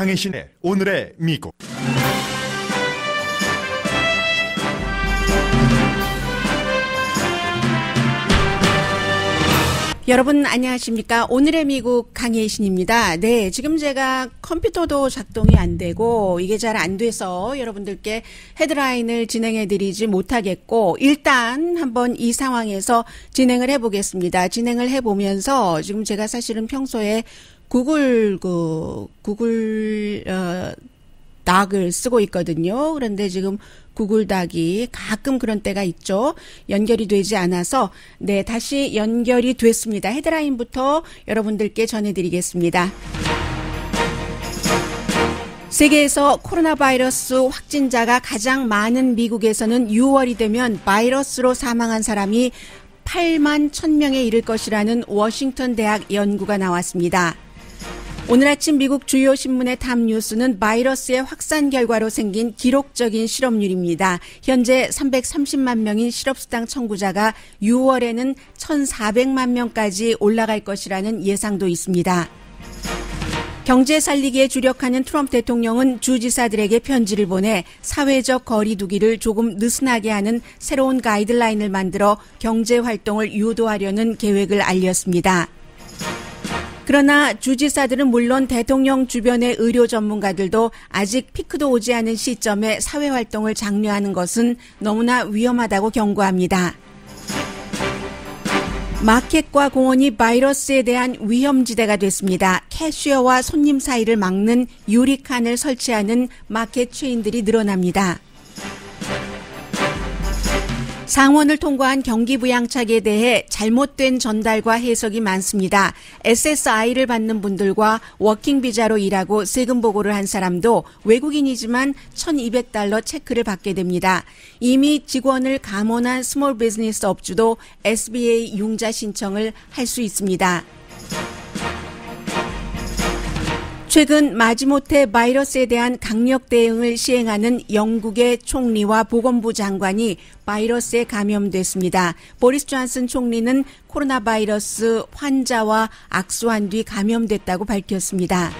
강혜신의 오늘의 미국. 여러분 안녕하십니까? 오늘의 미국 강혜신입니다. 네, 지금 제가 컴퓨터도 작동이 안 되고 이게 잘 안 돼서 여러분들께 헤드라인을 진행해 드리지 못하겠고, 일단 한번 이 상황에서 진행을 해보겠습니다. 진행을 해보면서 지금 제가 사실은 평소에 구글 닥을 쓰고 있거든요. 그런데 지금 구글 닥이 가끔 그런 때가 있죠. 연결이 되지 않아서 네, 다시 연결이 됐습니다. 헤드라인부터 여러분들께 전해드리겠습니다. 세계에서 코로나 바이러스 확진자가 가장 많은 미국에서는 6월이 되면 바이러스로 사망한 사람이 8만 1,000명에 이를 것이라는 워싱턴 대학 연구가 나왔습니다. 오늘 아침 미국 주요 신문의 탑 뉴스는 바이러스의 확산 결과로 생긴 기록적인 실업률입니다. 현재 330만 명인 실업수당 청구자가 6월에는 1,400만 명까지 올라갈 것이라는 예상도 있습니다. 경제 살리기에 주력하는 트럼프 대통령은 주지사들에게 편지를 보내 사회적 거리 두기를 조금 느슨하게 하는 새로운 가이드라인을 만들어 경제 활동을 유도하려는 계획을 알렸습니다. 그러나 주지사들은 물론 대통령 주변의 의료 전문가들도 아직 피크도 오지 않은 시점에 사회활동을 장려하는 것은 너무나 위험하다고 경고합니다. 마켓과 공원이 바이러스에 대한 위험지대가 됐습니다. 캐시어와 손님 사이를 막는 유리칸을 설치하는 마켓 체인들이 늘어납니다. 상원을 통과한 경기부양책에 대해 잘못된 전달과 해석이 많습니다. SSI를 받는 분들과 워킹비자로 일하고 세금 보고를 한 사람도 외국인이지만 $1,200 체크를 받게 됩니다. 이미 직원을 감원한 스몰 비즈니스 업주도 SBA 융자 신청을 할 수 있습니다. 최근 마지못해 바이러스에 대한 강력 대응을 시행하는 영국의 총리와 보건부 장관이 바이러스에 감염됐습니다. 보리스 존슨 총리는 코로나 바이러스 환자와 악수한 뒤 감염됐다고 밝혔습니다.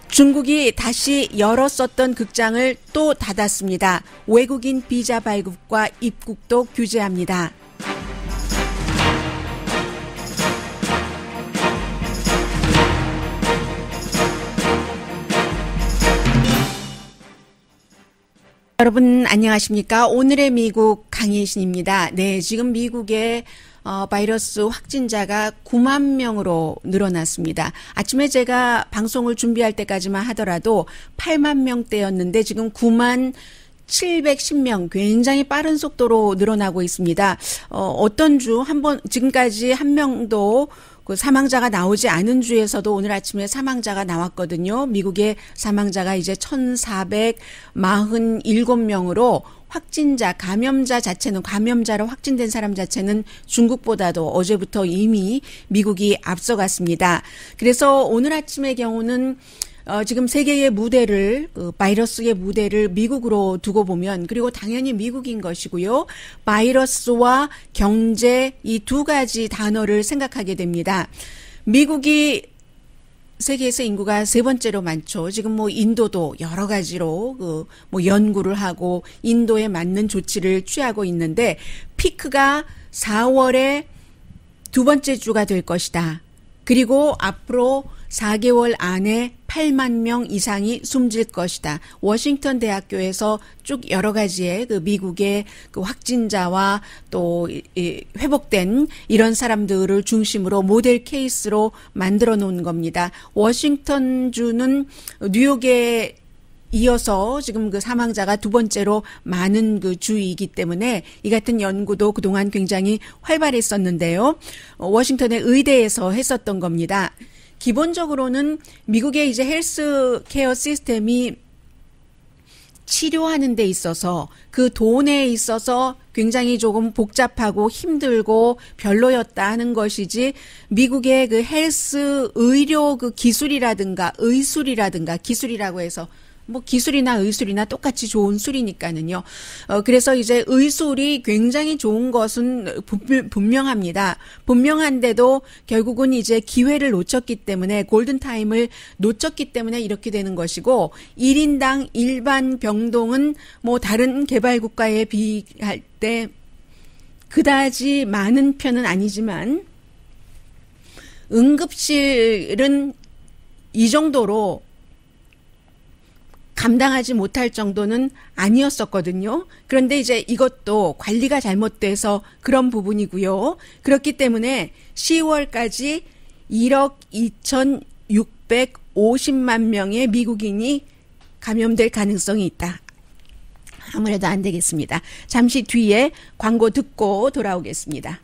중국이 다시 열었었던 극장을 또 닫았습니다. 외국인 비자 발급과 입국도 규제합니다. 여러분 안녕하십니까? 오늘의 미국 강혜신입니다. 네, 지금 미국의 바이러스 확진자가 9만 명으로 늘어났습니다. 아침에 제가 방송을 준비할 때까지만 하더라도 8만 명대였는데 지금 9만 710명, 굉장히 빠른 속도로 늘어나고 있습니다. 어떤 주 지금까지 한 명도 그 사망자가 나오지 않은 주에서도 오늘 아침에 사망자가 나왔거든요. 미국의 사망자가 이제 1,447명으로 감염자로 확진된 사람 자체는 중국보다도 어제부터 이미 미국이 앞서갔습니다. 그래서 오늘 아침의 경우는 지금 세계의 무대를, 바이러스의 무대를 미국으로 두고 보면, 그리고 당연히 미국인 것이고요. 바이러스와 경제, 이 두 가지 단어를 생각하게 됩니다. 미국이 세계에서 인구가 세 번째로 많죠. 지금 인도도 여러 가지로 연구를 하고 인도에 맞는 조치를 취하고 있는데, 피크가 4월에 두 번째 주가 될 것이다. 그리고 앞으로 4개월 안에 8만 명 이상이 숨질 것이다. 워싱턴 대학교에서 쭉 여러 가지의 미국의 확진자와 또 회복된 이런 사람들을 중심으로 모델 케이스로 만들어 놓은 겁니다. 워싱턴 주는 뉴욕에 이어서 지금 사망자가 두 번째로 많은 주이기 때문에 이 같은 연구도 그동안 굉장히 활발했었는데요. 워싱턴의 의대에서 했었던 겁니다. 기본적으로는 미국의 이제 헬스케어 시스템이 치료하는 데 있어서 그 돈에 있어서 굉장히 조금 복잡하고 힘들고 별로였다 하는 것이지, 미국의 헬스 의료 기술이라든가 의술이라든가, 기술이라고 해서 뭐 기술이나 의술이나 똑같이 좋은 술이니까는요. 그래서 이제 의술이 굉장히 좋은 것은 분명합니다. 분명한데도 결국은 이제 기회를 놓쳤기 때문에 골든타임을 놓쳤기 때문에 이렇게 되는 것이고 1인당 일반 병동은 뭐 다른 개발국가에 비할 때 그다지 많은 편은 아니지만 응급실은 이 정도로 감당하지 못할 정도는 아니었었거든요. 그런데 이제 이것도 관리가 잘못돼서 그런 부분이고요. 그렇기 때문에 10월까지 1억 2,650만 명의 미국인이 감염될 가능성이 있다. 아무래도 안 되겠습니다. 잠시 뒤에 광고 듣고 돌아오겠습니다.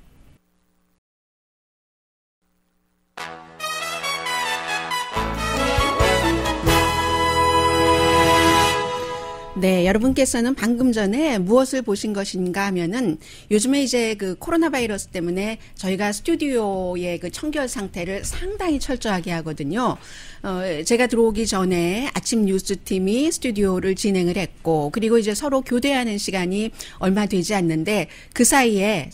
네, 여러분께서는 방금 전에 무엇을 보신 것인가 하면은 요즘에 이제 그 코로나 바이러스 때문에 저희가 스튜디오의 그 청결 상태를 상당히 철저하게 하거든요. 제가 들어오기 전에 아침 뉴스팀이 스튜디오를 진행을 했고, 그리고 이제 서로 교대하는 시간이 얼마 되지 않는데 그 사이에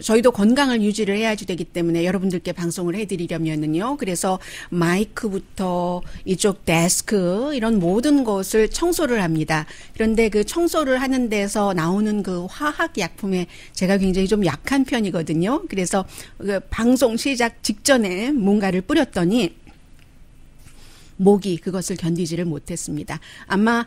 저희도 건강을 유지를 해야지 되기 때문에 여러분들께 방송을 해드리려면은요. 그래서 마이크부터 이쪽 데스크 이런 모든 것을 청소를 합니다. 그런데 그 청소를 하는 데서 나오는 그 화학 약품에 제가 굉장히 좀 약한 편이거든요. 그래서 그 방송 시작 직전에 뭔가를 뿌렸더니 목이 그것을 견디지를 못했습니다. 아마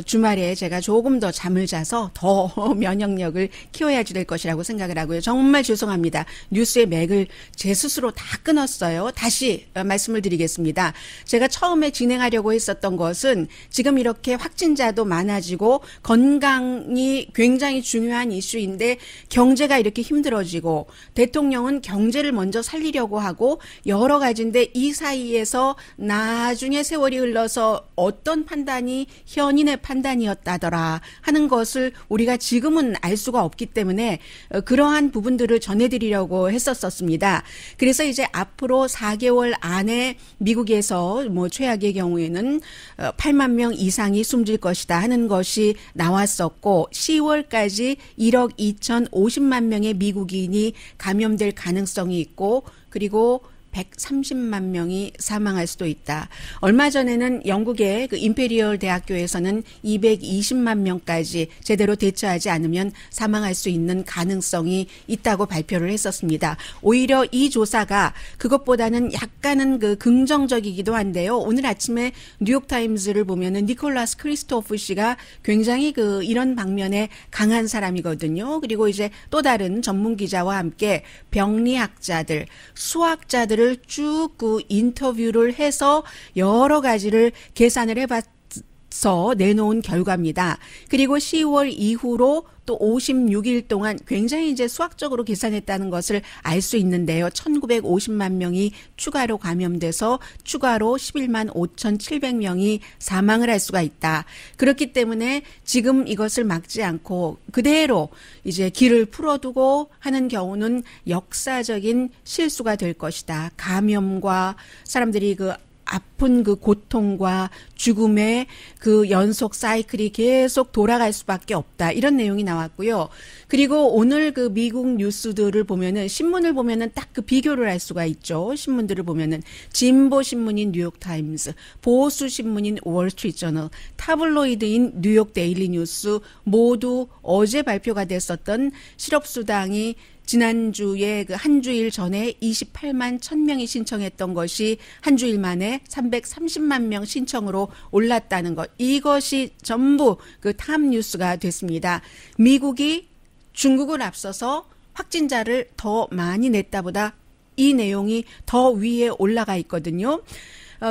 주말에 제가 조금 더 잠을 자서 더 면역력을 키워야지 될 것이라고 생각을 하고요. 정말 죄송합니다. 뉴스의 맥을 제 스스로 다 끊었어요. 다시 말씀을 드리겠습니다. 제가 처음에 진행하려고 했었던 것은 지금 이렇게 확진자도 많아지고 건강이 굉장히 중요한 이슈인데 경제가 이렇게 힘들어지고 대통령은 경제를 먼저 살리려고 하고 여러 가지인데 이 사이에서 나중에 세월이 흘러서 어떤 판단이 현인의 판단이었다더라 하는 것을 우리가 지금은 알 수가 없기 때문에 그러한 부분들을 전해드리려고 했었습니다. 그래서 이제 앞으로 4개월 안에 미국에서 뭐 최악의 경우에는 8만 명 이상이 숨질 것이다 하는 것이 나왔었고 10월까지 1억 2,050만 명의 미국인이 감염될 가능성이 있고 그리고 130만 명이 사망할 수도 있다. 얼마 전에는 영국의 그 임페리얼 대학교에서는 220만 명까지 제대로 대처하지 않으면 사망할 수 있는 가능성이 있다고 발표를 했었습니다. 오히려 이 조사가 그것보다는 약간은 그 긍정적이기도 한데요. 오늘 아침에 뉴욕타임즈를 보면은 니콜라스 크리스토프 씨가 굉장히 그 이런 방면에 강한 사람이거든요. 그리고 이제 또 다른 전문 기자와 함께 병리학자들, 수학자들 쭉 그 인터뷰를 해서 여러 가지를 계산을 해봐서 내놓은 결과입니다. 그리고 10월 이후로 또 56일 동안 굉장히 이제 수학적으로 계산했다는 것을 알 수 있는데요. 1950만 명이 추가로 감염돼서 추가로 11만 5,700명이 사망을 할 수가 있다. 그렇기 때문에 지금 이것을 막지 않고 그대로 이제 길을 풀어두고 하는 경우는 역사적인 실수가 될 것이다. 감염과 사람들이 그 아픈 그 고통과 죽음의 그 연속 사이클이 계속 돌아갈 수밖에 없다. 이런 내용이 나왔고요. 그리고 오늘 그 미국 뉴스들을 보면은 신문을 보면은 딱 그 비교를 할 수가 있죠. 신문들을 보면은 진보 신문인 뉴욕 타임스, 보수 신문인 월스트리트 저널, 타블로이드인 뉴욕 데일리 뉴스 모두 어제 발표가 됐었던 실업수당이 지난주에 그 한 주일 전에 28만 1,000명이 신청했던 것이 한 주일 만에 330만 명 신청으로 올랐다는 것. 이것이 전부 그 탑 뉴스가 됐습니다. 미국이 중국을 앞서서 확진자를 더 많이 냈다보다 이 내용이 더 위에 올라가 있거든요.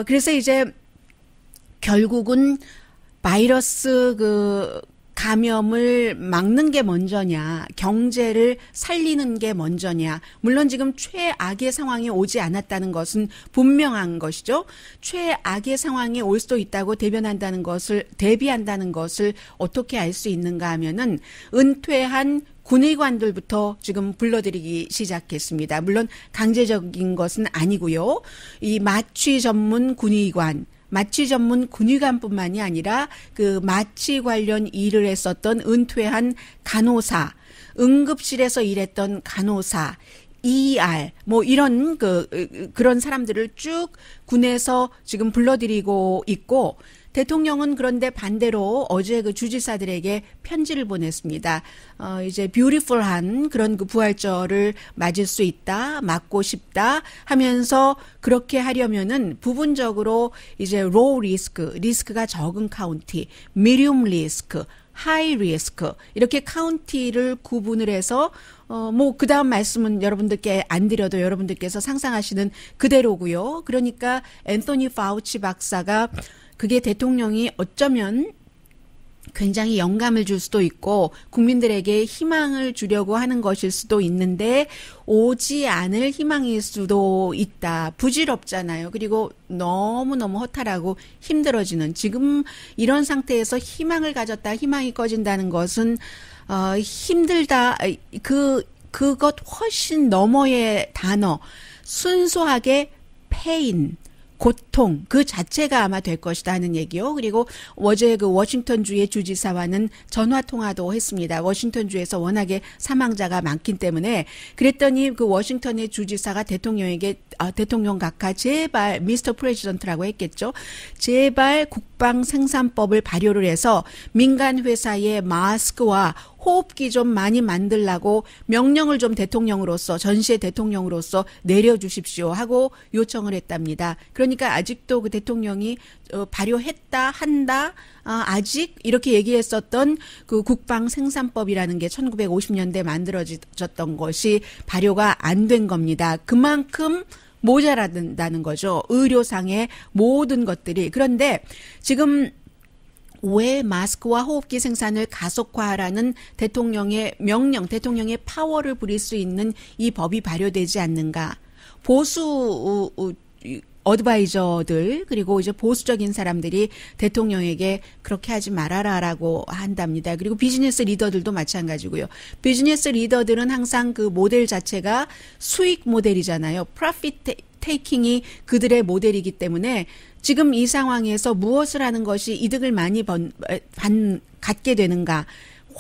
그래서 이제 결국은 바이러스 그 감염을 막는 게 먼저냐, 경제를 살리는 게 먼저냐. 물론 지금 최악의 상황이 오지 않았다는 것은 분명한 것이죠. 최악의 상황이 올 수도 있다고 대비한다는 것을 어떻게 알 수 있는가 하면은 은퇴한 군의관들부터 지금 불러들이기 시작했습니다. 물론 강제적인 것은 아니고요. 이 마취 전문 군의관, 마취 전문 군의관뿐만이 아니라 그 마취 관련 일을 했었던 은퇴한 간호사, 응급실에서 일했던 간호사, ER 뭐 이런 그런 사람들을 쭉 군에서 지금 불러들이고 있고, 대통령은 그런데 반대로 어제 그 주지사들에게 편지를 보냈습니다. 이제 뷰티풀한 그런 그 부활절을 맞을 수 있다, 맞고 싶다 하면서 그렇게 하려면은 부분적으로 이제 로우 리스크가 적은 카운티, 미디움 리스크, 하이 리스크 이렇게 카운티를 구분을 해서 뭐 그다음 말씀은 여러분들께 안 드려도 여러분들께서 상상하시는 그대로고요. 그러니까 앤토니 파우치 박사가 그게 대통령이 어쩌면 굉장히 영감을 줄 수도 있고 국민들에게 희망을 주려고 하는 것일 수도 있는데 오지 않을 희망일 수도 있다. 부질없잖아요. 그리고 너무너무 허탈하고 힘들어지는 지금 이런 상태에서 희망을 가졌다, 희망이 꺼진다는 것은 힘들다. 그것 훨씬 너머의 단어, 순수하게 pain, 고통 그 자체가 아마 될 것이다 하는 얘기요. 그리고 어제 그 워싱턴주의 주지사와는 전화 통화도 했습니다. 워싱턴주에서 워낙에 사망자가 많기 때문에 그랬더니 그 워싱턴의 주지사가 대통령에게 대통령 각하 제발 미스터 프레지던트라고 했겠죠. 제발 국방 생산법을 발효를 해서 민간 회사의 마스크와 호흡기 좀 많이 만들라고 명령을 좀 대통령으로서 전시의 대통령으로서 내려주십시오 하고 요청을 했답니다. 그러니까 아직도 그 대통령이 발효했다 한다 아직 이렇게 얘기했었던 그 국방 생산법이라는 게 1950년대 만들어졌던 것이 발효가 안 된 겁니다. 그만큼 모자란다는 거죠. 의료상의 모든 것들이. 그런데 지금 왜 마스크와 호흡기 생산을 가속화하라는 대통령의 명령, 대통령의 파워를 부릴 수 있는 이 법이 발효되지 않는가. 보수 어드바이저들 그리고 이제 보수적인 사람들이 대통령에게 그렇게 하지 말아라라고 한답니다. 그리고 비즈니스 리더들도 마찬가지고요. 비즈니스 리더들은 항상 그 모델 자체가 수익 모델이잖아요. 프로핏 테이킹이 그들의 모델이기 때문에 지금 이 상황에서 무엇을 하는 것이 이득을 많이 갖게 되는가.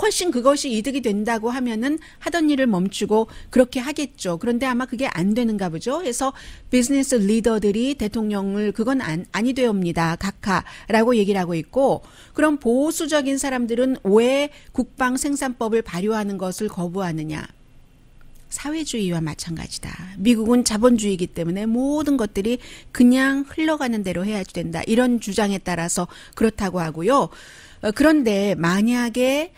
훨씬 그것이 이득이 된다고 하면은 하던 일을 멈추고 그렇게 하겠죠. 그런데 아마 그게 안 되는가 보죠. 해서 비즈니스 리더들이 대통령을 그건 아니 되옵니다. 각하라고 얘기를 하고 있고, 그럼 보수적인 사람들은 왜 국방 생산법을 발효하는 것을 거부하느냐. 사회주의와 마찬가지다. 미국은 자본주의이기 때문에 모든 것들이 그냥 흘러가는 대로 해야 된다. 이런 주장에 따라서 그렇다고 하고요. 그런데 만약에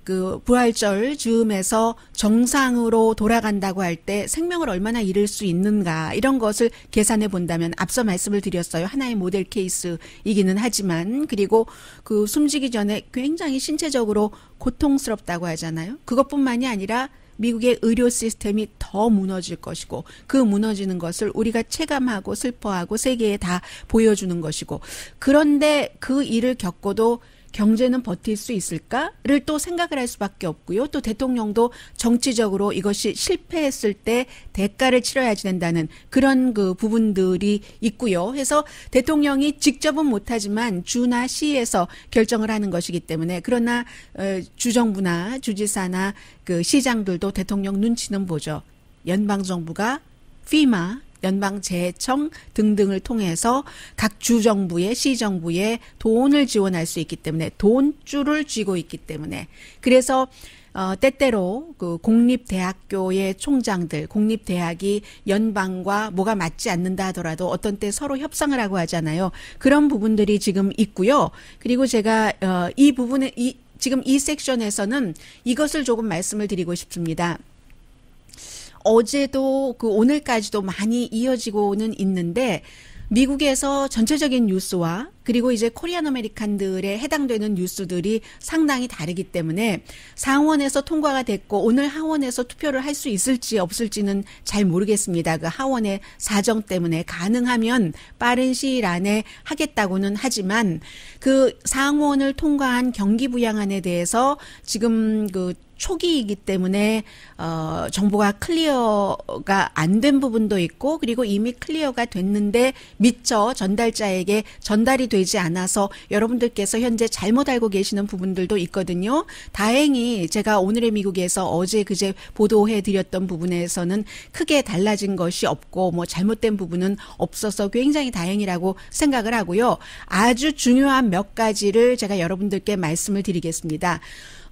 그 부활절 즈음에서 정상으로 돌아간다고 할 때 생명을 얼마나 잃을 수 있는가 이런 것을 계산해 본다면 앞서 말씀을 드렸어요. 하나의 모델 케이스이기는 하지만 그리고 그 숨지기 전에 굉장히 신체적으로 고통스럽다고 하잖아요. 그것뿐만이 아니라 미국의 의료 시스템이 더 무너질 것이고 그 무너지는 것을 우리가 체감하고 슬퍼하고 세계에 다 보여주는 것이고, 그런데 그 일을 겪고도 경제는 버틸 수 있을까를 또 생각을 할 수밖에 없고요. 또 대통령도 정치적으로 이것이 실패했을 때 대가를 치러야 된다는 그런 그 부분들이 있고요. 해서 대통령이 직접은 못하지만 주나 시에서 결정을 하는 것이기 때문에, 그러나 주정부나 주지사나 그 시장들도 대통령 눈치는 보죠. 연방정부가 FEMA 연방재청 등등을 통해서 각 주정부에 시정부에 돈을 지원할 수 있기 때문에 돈줄을 쥐고 있기 때문에, 그래서 때때로 그 공립대학교의 총장들, 공립대학이 연방과 뭐가 맞지 않는다 하더라도 어떤 때 서로 협상을 하고 하잖아요. 그런 부분들이 지금 있고요. 그리고 제가 이 부분에 지금 이 섹션에서는 이것을 조금 말씀을 드리고 싶습니다. 어제도 그 오늘까지도 많이 이어지고는 있는데 미국에서 전체적인 뉴스와 그리고 이제 코리안 아메리칸들에 해당되는 뉴스들이 상당히 다르기 때문에 상원에서 통과가 됐고 오늘 하원에서 투표를 할 수 있을지 없을지는 잘 모르겠습니다. 그 하원의 사정 때문에 가능하면 빠른 시일 안에 하겠다고는 하지만 그 상원을 통과한 경기부양안에 대해서 지금 그 초기이기 때문에 정보가 클리어가 안 된 부분도 있고 그리고 이미 클리어가 됐는데 미처 전달자에게 전달이 되지 않아서 여러분들께서 현재 잘못 알고 계시는 부분들도 있거든요. 다행히 제가 오늘의 미국에서 어제 그제 보도해 드렸던 부분에서는 크게 달라진 것이 없고 뭐 잘못된 부분은 없어서 굉장히 다행이라고 생각을 하고요. 아주 중요한 몇 가지를 제가 여러분들께 말씀을 드리겠습니다.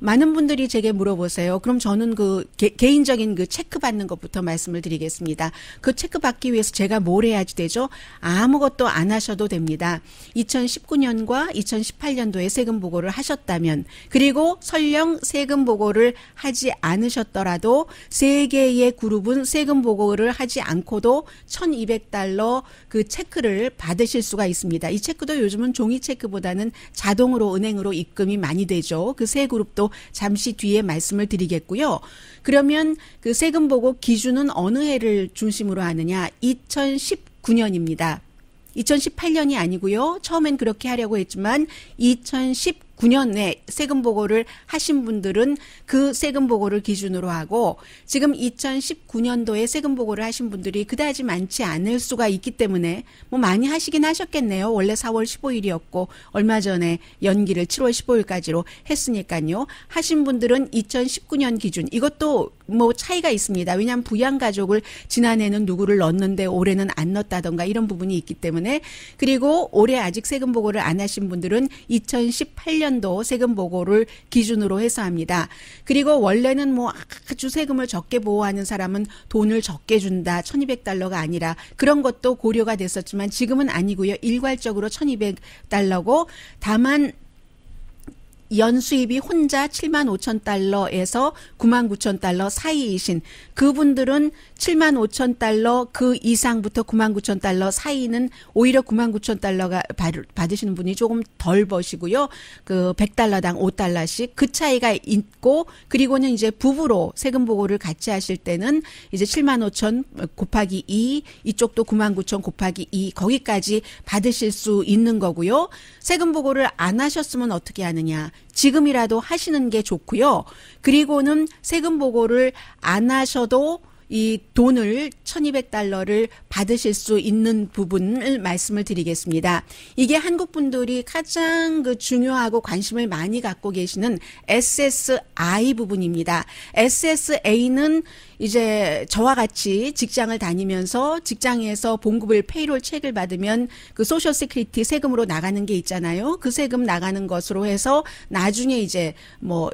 많은 분들이 제게 물어보세요. 그럼 저는 그 개인적인 그 체크 받는 것부터 말씀을 드리겠습니다. 그 체크 받기 위해서 제가 뭘 해야지 되죠? 아무것도 안 하셔도 됩니다. 2019년과 2018년도에 세금 보고를 하셨다면 그리고 설령 세금 보고를 하지 않으셨더라도 세 개의 그룹은 세금 보고를 하지 않고도 $1,200 그 체크를 받으실 수가 있습니다. 이 체크도 요즘은 종이 체크보다는 자동으로 은행으로 입금이 많이 되죠. 그 세 그룹도 잠시 뒤에 말씀을 드리겠고요. 그러면 그 세금 보고 기준은 어느 해를 중심으로 하느냐? 2019년입니다. 2018년이 아니고요. 처음엔 그렇게 하려고 했지만 2019년에 세금 보고를 하신 분들은 그 세금 보고를 기준으로 하고 지금 2019년도에 세금 보고를 하신 분들이 그다지 많지 않을 수가 있기 때문에 뭐 많이 하시긴 하셨겠네요. 원래 4월 15일이었고 얼마 전에 연기를 7월 15일까지로 했으니까요. 하신 분들은 2019년 기준 이것도 뭐 차이가 있습니다. 왜냐하면 부양가족을 지난해는 누구를 넣었는데 올해는 안 넣었다던가 이런 부분이 있기 때문에 그리고 올해 아직 세금 보고를 안 하신 분들은 2018년도 세금 보고를 기준으로 해서 합니다. 그리고 원래는 뭐 아주 세금을 적게 보호하는 사람은 돈을 적게 준다. $1,200가 아니라 그런 것도 고려가 됐었지만 지금은 아니고요. 일괄적으로 $1,200고 다만 연수입이 혼자 $75,000에서 $99,000 사이이신 그분들은 $75,000 그 이상부터 $99,000 사이는 오히려 $99,000가 받으시는 분이 조금 덜 버시고요. 그 $100당 $5씩 그 차이가 있고 그리고는 이제 부부로 세금 보고를 같이 하실 때는 이제 75,000 곱하기 2 이쪽도 99,000 곱하기 2 거기까지 받으실 수 있는 거고요. 세금 보고를 안 하셨으면 어떻게 하느냐. 지금이라도 하시는 게 좋고요. 그리고는 세금 보고를 안 하셔도 이 돈을 $1,200를 받으실 수 있는 부분을 말씀을 드리겠습니다. 이게 한국 분들이 가장 그 중요하고 관심을 많이 갖고 계시는 SSI 부분입니다. SSA는 이제 저와 같이 직장을 다니면서 직장에서 봉급을 페이롤 체크를 받으면 그 소셜 시큐리티 세금으로 나가는 게 있잖아요. 그 세금 나가는 것으로 해서 나중에 이제 뭐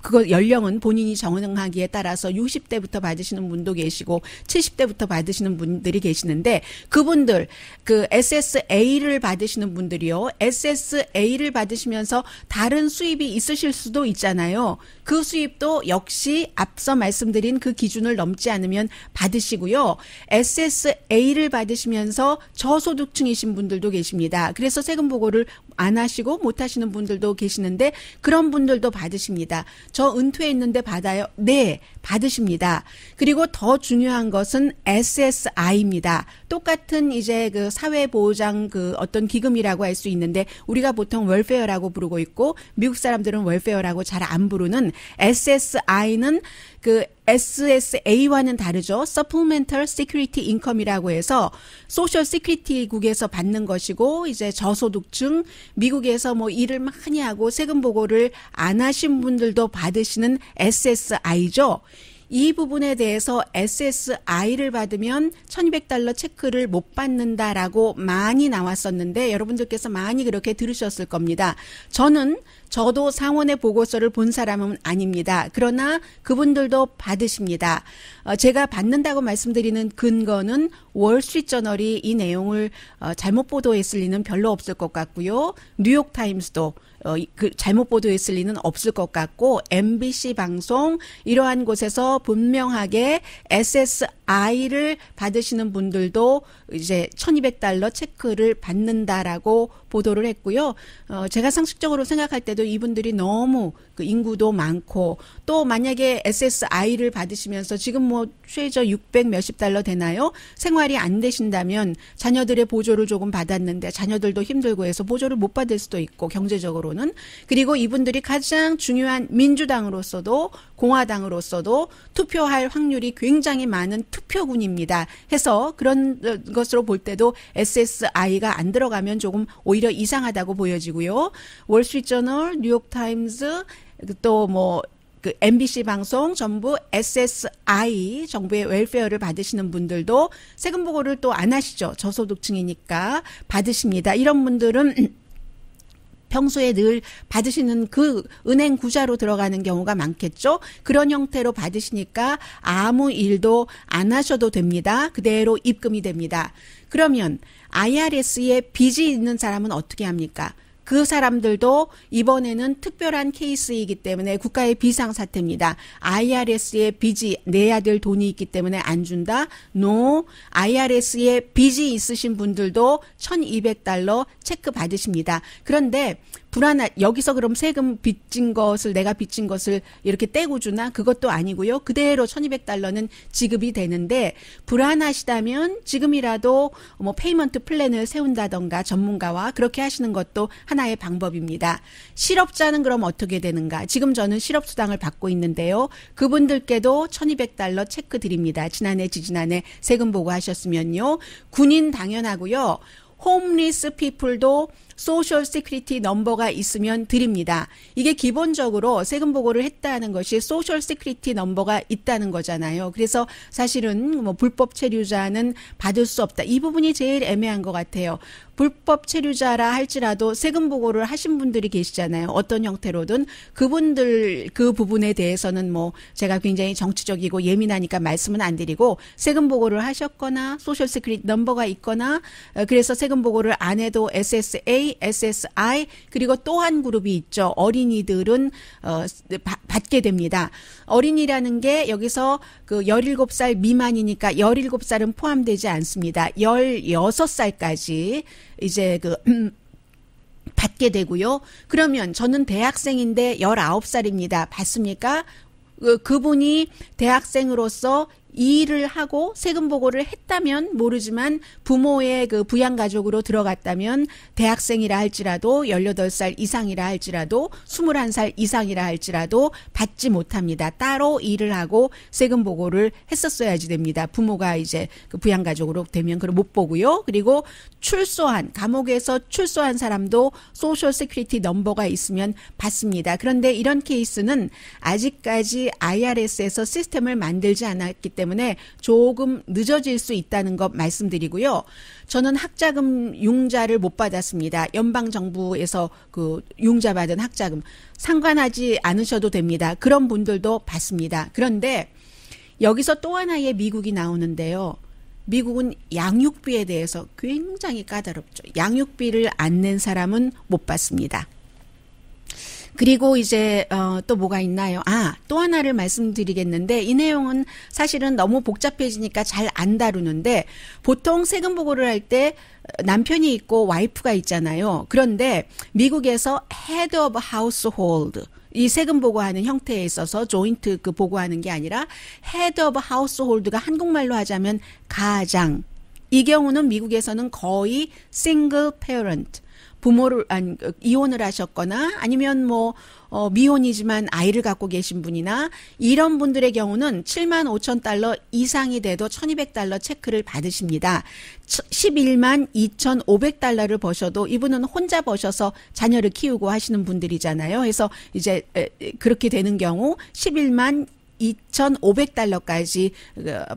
그거 연령은 본인이 정하기에 따라서 60대부터 받으시는 분도 계시고 70대부터 받으시는 분들이 계시는데 그분들 그 SSA를 받으시는 분들이요. SSA를 받으시면서 다른 수입이 있으실 수도 있잖아요. 그 수입도 역시 앞서 말씀드린 그 기준을 넘지 않으면 받으시고요. SSA를 받으시면서 저소득층이신 분들도 계십니다. 그래서 세금 보고를 안 하시고 못 하시는 분들도 계시는데 그런 분들도 받으십니다. 저 은퇴했는데 받아요? 네, 받으십니다. 그리고 더 중요한 것은 SSI입니다. 똑같은 이제 그 사회보장 그 어떤 기금이라고 할 수 있는데 우리가 보통 웰페어라고 부르고 있고 미국 사람들은 웰페어라고 잘 안 부르는 SSI는 그 SSA와는 다르죠. Supplemental Security Income이라고 해서 소셜 시큐리티국에서 받는 것이고 이제 저소득층 미국에서 뭐 일을 많이 하고 세금 보고를 안 하신 분들도 받으시는 SSI죠. 이 부분에 대해서 SSI를 받으면 $1,200 체크를 못 받는다라고 많이 나왔었는데 여러분들께서 많이 그렇게 들으셨을 겁니다. 저도 상원의 보고서를 본 사람은 아닙니다. 그러나 그분들도 받으십니다. 제가 받는다고 말씀드리는 근거는 월스트리트저널이 이 내용을 잘못 보도했을 리는 별로 없을 것 같고요. 뉴욕타임스도 그 잘못 보도했을 리는 없을 것 같고 MBC 방송 이러한 곳에서 분명하게 SSI를 받으시는 분들도 이제 $1,200 체크를 받는다라고 보도를 했고요. 제가 상식적으로 생각할 때도 이분들이 너무 그 인구도 많고 또 만약에 SSI를 받으시면서 지금 뭐 최저 600 몇십 달러 되나요? 생활이 안 되신다면 자녀들의 보조를 조금 받았는데 자녀들도 힘들고 해서 보조를 못 받을 수도 있고 경제적으로는 그리고 이분들이 가장 중요한 민주당으로서도 공화당으로서도 투표할 확률이 굉장히 많은 투표군입니다. 해서 그런 것으로 볼 때도 SSI가 안 들어가면 조금 오히려 이상하다고 보여지고요. 월스트리트저널, 뉴욕타임즈 또 뭐 그 MBC 방송 전부 SSI 정부의 웰페어를 받으시는 분들도 세금 보고를 또 안 하시죠. 저소득층이니까 받으십니다. 이런 분들은 평소에 늘 받으시는 그 은행 구자로 들어가는 경우가 많겠죠. 그런 형태로 받으시니까 아무 일도 안 하셔도 됩니다. 그대로 입금이 됩니다. 그러면 IRS에 빚이 있는 사람은 어떻게 합니까? 그 사람들도 이번에는 특별한 케이스이기 때문에 국가의 비상사태입니다. IRS에 빚이 내야 될 돈이 있기 때문에 안 준다? No. IRS에 빚이 있으신 분들도 $1,200 체크 받으십니다. 그런데 여기서 그럼 세금 빚진 것을 내가 빚진 것을 이렇게 떼고 주나? 그것도 아니고요. 그대로 $1,200는 지급이 되는데 불안하시다면 지금이라도 뭐 페이먼트 플랜을 세운다던가 전문가와 그렇게 하시는 것도 하나의 방법입니다. 실업자는 그럼 어떻게 되는가? 지금 저는 실업수당을 받고 있는데요. 그분들께도 $1,200 체크 드립니다. 지난해 지지난해 세금 보고하셨으면요. 군인 당연하고요. 홈리스 피플도 소셜 시큐리티 넘버가 있으면 드립니다. 이게 기본적으로 세금 보고를 했다는 것이 소셜 시큐리티 넘버가 있다는 거잖아요. 그래서 사실은 뭐 불법 체류자는 받을 수 없다. 이 부분이 제일 애매한 것 같아요. 불법 체류자라 할지라도 세금 보고를 하신 분들이 계시잖아요. 어떤 형태로든 그분들 그 부분에 대해서는 뭐 제가 굉장히 정치적이고 예민하니까 말씀은 안 드리고 세금 보고를 하셨거나 소셜 시큐리티 넘버가 있거나 그래서 세금 보고를 안 해도 SSA, SSI 그리고 또 한 그룹이 있죠. 어린이들은 받게 됩니다. 어린이라는 게 여기서 그 17살 미만이니까 17살은 포함되지 않습니다. 16살까지 이제 받게 되고요. 그러면 저는 대학생인데 19살입니다. 받습니까? 그분이 대학생으로서 일을 하고 세금 보고를 했다면 모르지만 부모의 그 부양가족으로 들어갔다면 대학생이라 할지라도 18살 이상이라 할지라도 21살 이상이라 할지라도 받지 못합니다. 따로 일을 하고 세금 보고를 했었어야지 됩니다. 부모가 이제 그 부양가족으로 되면 그걸 못 보고요. 그리고 감옥에서 출소한 사람도 소셜 시큐리티 넘버가 있으면 받습니다. 그런데 이런 케이스는 아직까지 IRS에서 시스템을 만들지 않았기 때문에 조금 늦어질 수 있다는 것 말씀드리고요. 저는 학자금 융자를 못 받았습니다. 연방정부에서 그 융자 받은 학자금 상관하지 않으셔도 됩니다. 그런 분들도 받습니다. 그런데 여기서 또 하나의 미국이 나오는데요. 미국은 양육비에 대해서 굉장히 까다롭죠. 양육비를 안 낸 사람은 못 받습니다. 그리고 이제 또 뭐가 있나요? 또 하나를 말씀드리겠는데 이 내용은 사실은 너무 복잡해지니까 잘 안 다루는데 보통 세금 보고를 할 때 남편이 있고 와이프가 있잖아요. 그런데 미국에서 head of household 이 세금 보고하는 형태에 있어서 조인트 그 보고하는 게 아니라 head of household가 한국말로 하자면 가장. 이 경우는 미국에서는 거의 single parent. 부모를 이혼을 하셨거나 아니면 뭐 미혼이지만 아이를 갖고 계신 분이나 이런 분들의 경우는 75,000달러 이상이 돼도 $1,200 체크를 받으십니다. 11만 2,500달러를 버셔도 이분은 혼자 버셔서 자녀를 키우고 하시는 분들이잖아요. 그래서 이제 그렇게 되는 경우 11만 2,500달러까지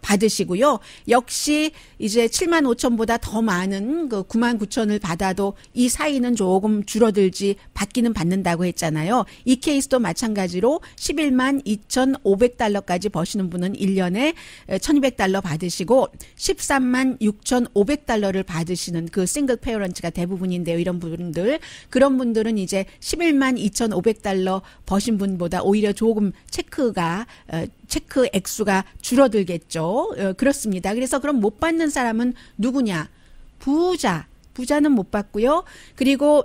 받으시고요. 역시 이제 7만 5천보다 더 많은 그 9만 9천을 받아도 이 사이는 조금 줄어들지 받기는 받는다고 했잖아요. 이 케이스도 마찬가지로 11만 2,500달러까지 버시는 분은 1년에 1,200달러 받으시고 13만 6,500달러를 받으시는 그 싱글 페어런트가 대부분인데요. 이런 분들 그런 분들은 이제 11만 2,500달러 버신 분보다 오히려 조금 체크가 체크 액수가 줄어들겠죠. 그렇습니다. 그래서 그럼 못 받는 사람은 누구냐? 부자는 못 받고요. 그리고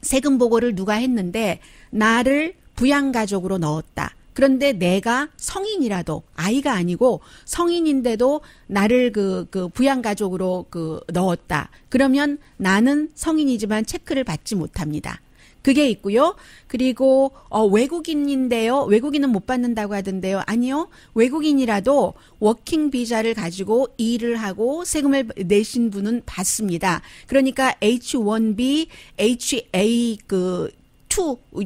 세금 보고를 누가 했는데 나를 부양가족으로 넣었다. 그런데 내가 성인이라도 아이가 아니고 성인인데도 나를 그 부양가족으로 넣었다. 그러면 나는 성인이지만 체크를 받지 못합니다. 그게 있고요. 그리고 외국인인데요. 외국인은 못 받는다고 하던데요. 아니요. 외국인이라도 워킹 비자를 가지고 일을 하고 세금을 내신 분은 받습니다. 그러니까 H1B, HA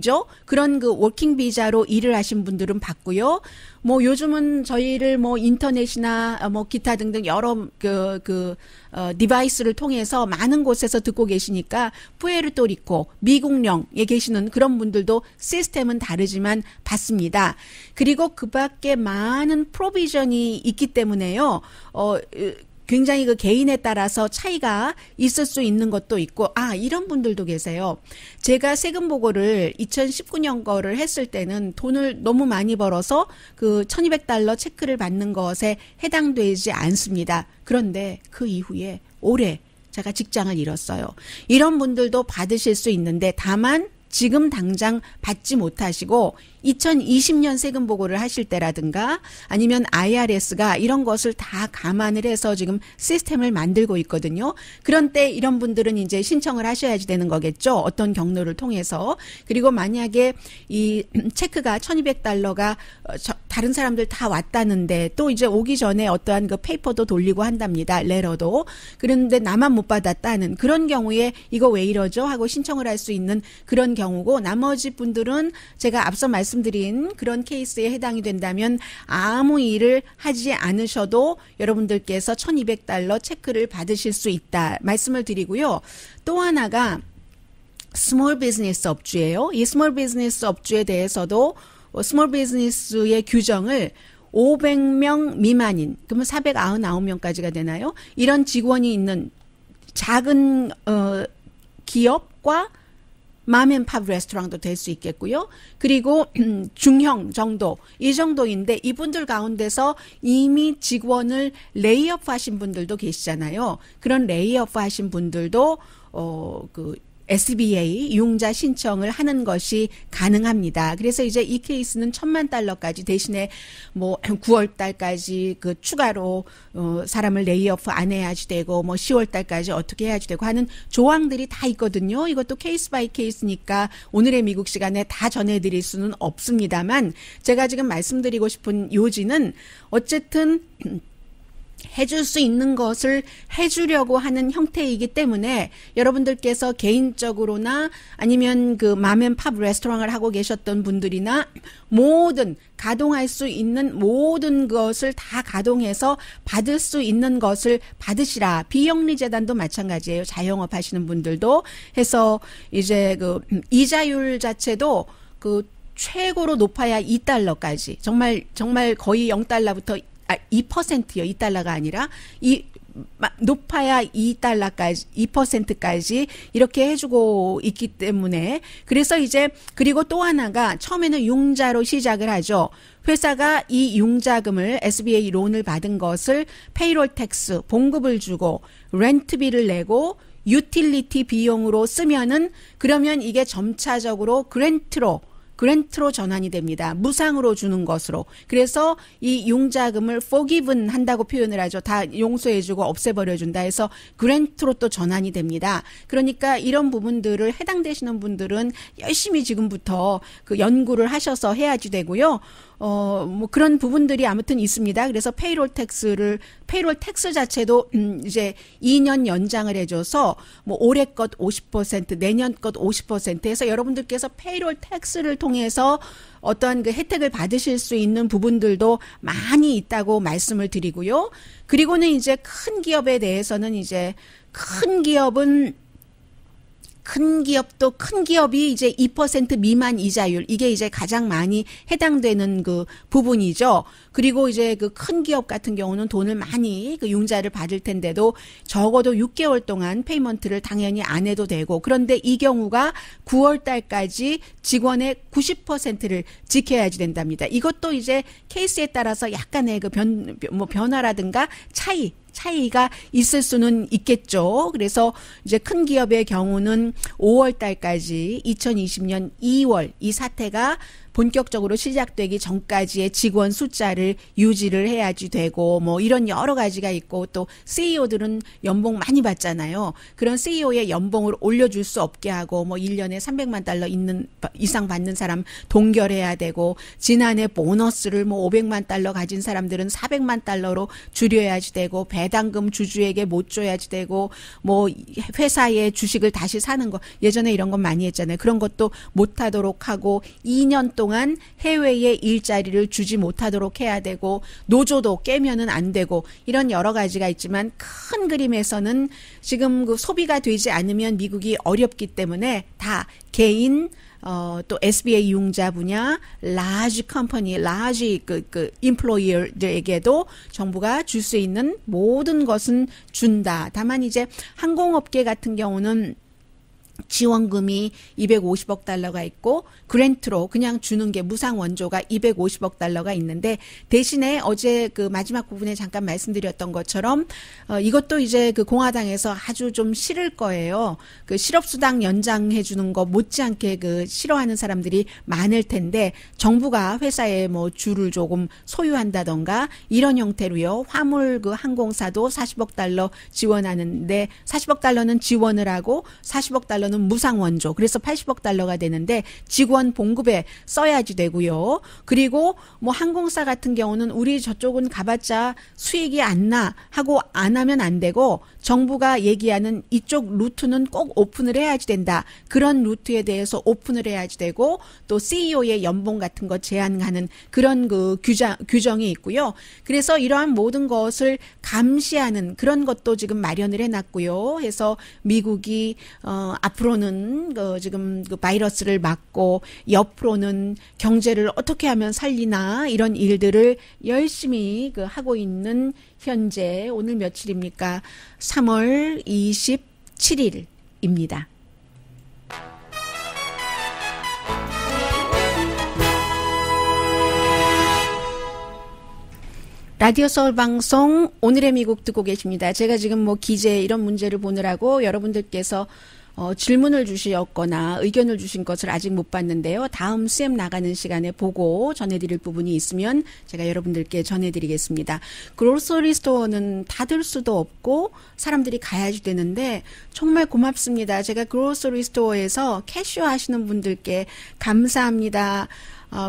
죠 그런 워킹 비자로 일을 하신 분들은 받고요. 뭐 요즘은 저희를 뭐 인터넷이나 뭐 기타 등등 여러 디바이스를 통해서 많은 곳에서 듣고 계시니까 푸에르토리코, 미국령에 계시는 그런 분들도 시스템은 다르지만 받습니다. 그리고 그 밖에 많은 프로비전이 있기 때문에요. 굉장히 개인에 따라서 차이가 있을 수 있는 것도 있고, 이런 분들도 계세요. 제가 세금 보고를 2019년 거를 했을 때는 돈을 너무 많이 벌어서 $1200 체크를 받는 것에 해당되지 않습니다. 그런데 그 이후에 올해 제가 직장을 잃었어요. 이런 분들도 받으실 수 있는데 다만 지금 당장 받지 못하시고 2020년 세금 보고를 하실 때라든가 아니면 IRS가 이런 것을 다 감안을 해서 지금 시스템을 만들고 있거든요. 그런 때 이런 분들은 이제 신청을 하셔야지 되는 거겠죠. 어떤 경로를 통해서. 그리고 만약에 이 체크가 $1200가 다른 사람들 다 왔다는데 또 이제 오기 전에 어떠한 페이퍼도 돌리고 한답니다. 레터도. 그런데 나만 못 받았다는 그런 경우에 이거 왜 이러죠? 하고 신청을 할 수 있는 그런 경우고 나머지 분들은 제가 앞서 말씀드린 그런 케이스에 해당이 된다면 아무 일을 하지 않으셔도 여러분들께서 $1200 체크를 받으실 수 있다 말씀을 드리고요. 또 하나가 스몰 비즈니스 업주예요. 이 스몰 비즈니스 업주에 대해서도 스몰 비즈니스의 규정을 500명 미만인, 그러면 499명까지가 되나요? 이런 직원이 있는 작은 기업과 맘앤팝 레스토랑도 될 수 있겠고요. 그리고 중형 정도, 이 정도인데 이분들 가운데서 이미 직원을 레이업 하신 분들도 계시잖아요. 그런 레이업 하신 분들도 SBA 융자 신청을 하는 것이 가능합니다. 그래서 이제 이 케이스는 $10,000,000까지 대신에 뭐 9월 달까지 추가로 사람을 레이오프 안 해야지 되고 뭐 10월 달까지 어떻게 해야지 되고 하는 조항들이 다 있거든요. 이것도 케이스 바이 케이스니까 오늘의 미국 시간에 다 전해드릴 수는 없습니다만 제가 지금 말씀드리고 싶은 요지는 어쨌든 해줄 수 있는 것을 해주려고 하는 형태이기 때문에 여러분들께서 개인적으로나 아니면 맘앤팝 레스토랑을 하고 계셨던 분들이나 모든 가동할 수 있는 모든 것을 다 가동해서 받을 수 있는 것을 받으시라. 비영리 재단도 마찬가지예요. 자영업 하시는 분들도 해서 이제 이자율 자체도 최고로 높아야 $2까지 정말 거의 $0부터 2%요. $2가 아니라 높아야 $2까지 2%까지 이렇게 해주고 있기 때문에 그래서 이제 그리고 또 하나가 처음에는 융자로 시작을 하죠. 회사가 이 융자금을 SBA 론을 받은 것을 페이롤 텍스 봉급을 주고 렌트비를 내고 유틸리티 비용으로 쓰면은 그러면 이게 점차적으로 그랜트로 전환이 됩니다. 무상으로 주는 것으로. 그래서 이 융자금을 forgiven 한다고 표현을 하죠. 다 용서해주고 없애버려준다 해서 그랜트로 또 전환이 됩니다. 그러니까 이런 부분들을 해당되시는 분들은 열심히 지금부터 연구를 하셔서 해야지 되고요. 뭐 그런 부분들이 아무튼 있습니다. 그래서 페이롤 텍스 자체도 이제 2년 연장을 해줘서 뭐 올해 것 50%, 내년 것 50% 해서 여러분들께서 페이롤 텍스를 통해서 어떤 혜택을 받으실 수 있는 부분들도 많이 있다고 말씀을 드리고요. 그리고는 이제 큰 기업에 대해서는 이제 큰 기업은 큰 기업도 큰 기업이 이제 2% 미만 이자율 이게 이제 가장 많이 해당되는 그 부분이죠. 그리고 이제 그 큰 기업 같은 경우는 돈을 많이 그 융자를 받을 텐데도 적어도 6개월 동안 페이먼트를 당연히 안 해도 되고 그런데 이 경우가 9월 달까지 직원의 90%를 지켜야지 된답니다. 이것도 이제 케이스에 따라서 약간의 그 변화라든가 차이가 있을 수는 있겠죠. 그래서 이제 큰 기업의 경우는 5월 달까지 2020년 2월 이 사태가 본격적으로 시작되기 전까지의 직원 숫자를 유지를 해야지 되고 뭐 이런 여러 가지가 있고 또 CEO들은 연봉 많이 받잖아요. 그런 CEO의 연봉을 올려줄 수 없게 하고 뭐 1년에 300만 달러 이상 받는 사람 동결해야 되고 지난해 보너스를 뭐 500만 달러 가진 사람들은 400만 달러로 줄여야지 되고 배당금 주주에게 못 줘야지 되고 뭐 회사의 주식을 다시 사는 거 예전에 이런 건 많이 했잖아요. 그런 것도 못 하도록 하고 2년 동안 해외에 일자리를 주지 못하도록 해야 되고 노조도 깨면은 안 되고 이런 여러 가지가 있지만 큰 그림에서는 지금 그 소비가 되지 않으면 미국이 어렵기 때문에 다 개인 또 SBA 융자 분야, large company, large 그 employer들에게도 정부가 줄 수 있는 모든 것은 준다. 다만 이제 항공업계 같은 경우는 지원금이 250억 달러가 있고 그랜트로 그냥 주는 게 무상 원조가 250억 달러가 있는데 대신에 어제 그 마지막 부분에 잠깐 말씀드렸던 것처럼 이것도 이제 그 공화당에서 아주 좀 싫을 거예요. 그 실업수당 연장해 주는 거 못지않게 그 싫어하는 사람들이 많을 텐데 정부가 회사에 뭐 주를 조금 소유한다던가 이런 형태로요. 화물 그 항공사도 40억 달러 지원하는데 40억 달러는 지원을 하고 40억 달러는 무상 원조. 그래서 80억 달러가 되는데 직원 봉급에 써야지 되고요. 그리고 뭐 항공사 같은 경우는 우리 저쪽은 가봤자 수익이 안 나 하고 안 하면 안 되고 정부가 얘기하는 이쪽 루트는 꼭 오픈을 해야지 된다. 그런 루트에 대해서 오픈을 해야지 되고 또 CEO의 연봉 같은 거 제한하는 그런 그 규정이 있고요. 그래서 이러한 모든 것을 감시하는 그런 것도 지금 마련을 해놨고요. 해서 미국이 앞으로는 지금 그 바이러스를 막고 옆으로는 경제를 어떻게 하면 살리나 이런 일들을 열심히 그 하고 있는 현재 오늘 며칠입니까? 3월 27일입니다. 라디오 서울 방송 오늘의 미국 듣고 계십니다. 제가 지금 뭐 기재 이런 문제를 보느라고 여러분들께서 질문을 주셨거나 의견을 주신 것을 아직 못 봤는데요. 다음 CM 나가는 시간에 보고 전해드릴 부분이 있으면 제가 여러분들께 전해드리겠습니다. 그로서리 스토어는 닫을 수도 없고 사람들이 가야지 되는데 정말 고맙습니다. 제가 그로서리 스토어에서 캐셔 하시는 분들께 감사합니다.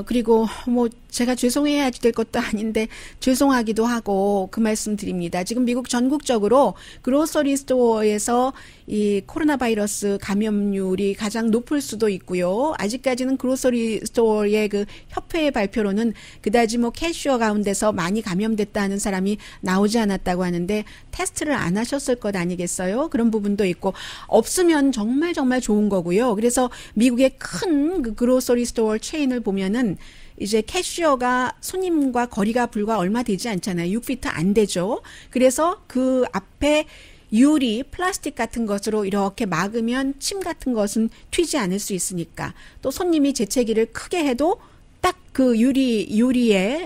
그리고 뭐 제가 죄송해야 될 것도 아닌데 죄송하기도 하고 그 말씀 드립니다. 지금 미국 전국적으로 그로서리 스토어에서 이 코로나 바이러스 감염률이 가장 높을 수도 있고요. 아직까지는 그로서리 스토어의 그 협회의 발표로는 그다지 뭐 캐셔 가운데서 많이 감염됐다는 사람이 나오지 않았다고 하는데 테스트를 안 하셨을 것 아니겠어요? 그런 부분도 있고 없으면 정말 좋은 거고요. 그래서 미국의 큰 그 그로서리 스토어 체인을 보면은 이제 캐시어가 손님과 거리가 불과 얼마 되지 않잖아요. 6피트 안 되죠. 그래서 그 앞에 유리, 플라스틱 같은 것으로 이렇게 막으면 침 같은 것은 튀지 않을 수 있으니까 또 손님이 재채기를 크게 해도 딱 그 유리에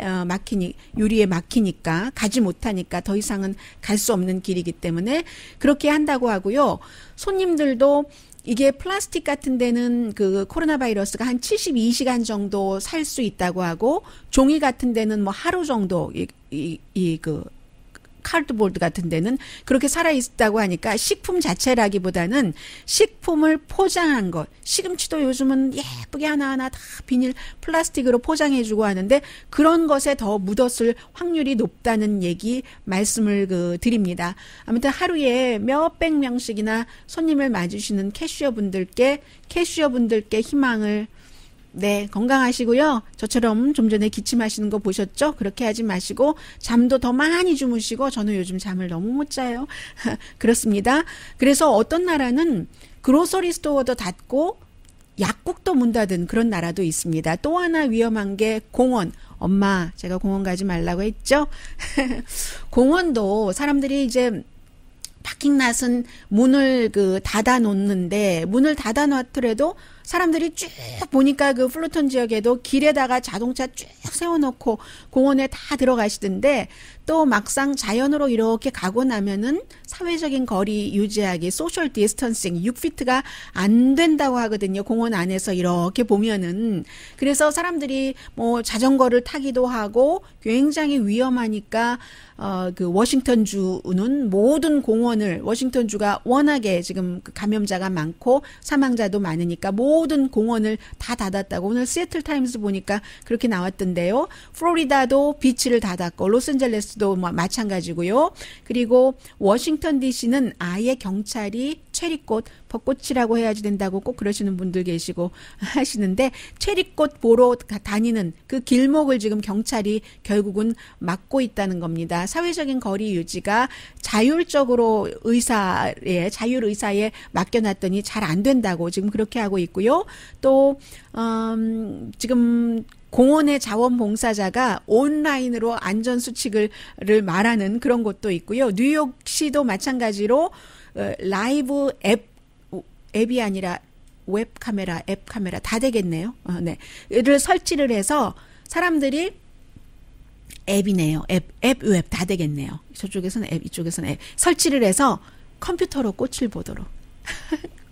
막히니까 가지 못하니까 더 이상은 갈 수 없는 길이기 때문에 그렇게 한다고 하고요. 손님들도 이게 플라스틱 같은 데는 그 코로나 바이러스가 한 72시간 정도 살 수 있다고 하고 종이 같은 데는 뭐 하루 정도 그 카드보드 같은 데는 그렇게 살아있다고 하니까 식품 자체라기보다는 식품을 포장한 것. 시금치도 요즘은 예쁘게 하나하나 다 비닐 플라스틱으로 포장해주고 하는데 그런 것에 더 묻었을 확률이 높다는 얘기 말씀을 드립니다. 아무튼 하루에 몇백 명씩이나 손님을 맞으시는 캐시어분들께 희망을 네, 건강하시고요. 저처럼 좀 전에 기침하시는 거 보셨죠? 그렇게 하지 마시고 잠도 더 많이 주무시고 저는 요즘 잠을 너무 못 자요. 그렇습니다. 그래서 어떤 나라는 그로서리 스토어도 닫고 약국도 문 닫은 그런 나라도 있습니다. 또 하나 위험한 게 공원. 엄마, 제가 공원 가지 말라고 했죠? 공원도 사람들이 이제 파킹랏은 문을 닫아 놓는데 문을 닫아 놨더라도 사람들이 쭉 보니까 그 플루턴 지역에도 길에다가 자동차 쭉 세워놓고 공원에 다 들어가시던데 또 막상 자연으로 이렇게 가고 나면은 사회적인 거리 유지하기, 소셜 디스턴싱 6피트가 안 된다고 하거든요. 공원 안에서 이렇게 보면은. 그래서 사람들이 뭐 자전거를 타기도 하고 굉장히 위험하니까 그 워싱턴 주는 모든 공원을, 워싱턴 주가 워낙에 지금 감염자가 많고 사망자도 많으니까 모든 공원을 다 닫았다고 오늘 시애틀 타임스 보니까 그렇게 나왔던데요. 플로리다도 비치를 닫았고 로스앤젤레스도 마찬가지고요. 그리고 워싱턴 DC는 아예 경찰이 체리꽃, 벚꽃이라고 해야지 된다고 꼭 그러시는 분들 계시고 하시는데 체리꽃 보러 다니는 그 길목을 지금 경찰이 결국은 막고 있다는 겁니다. 사회적인 거리 유지가 자율적으로 자율의사에 맡겨놨더니 잘 안 된다고 지금 그렇게 하고 있고요. 또 지금 공원의 자원봉사자가 온라인으로 안전수칙을 말하는 그런 곳도 있고요. 뉴욕시도 마찬가지로 라이브 앱이 아니라 웹 카메라, 앱 카메라 다 되겠네요. 네. 를 설치를 해서 사람들이 앱이네요. 웹 다 되겠네요. 저쪽에서는 앱, 이쪽에서는 앱. 설치를 해서 컴퓨터로 꽃을 보도록.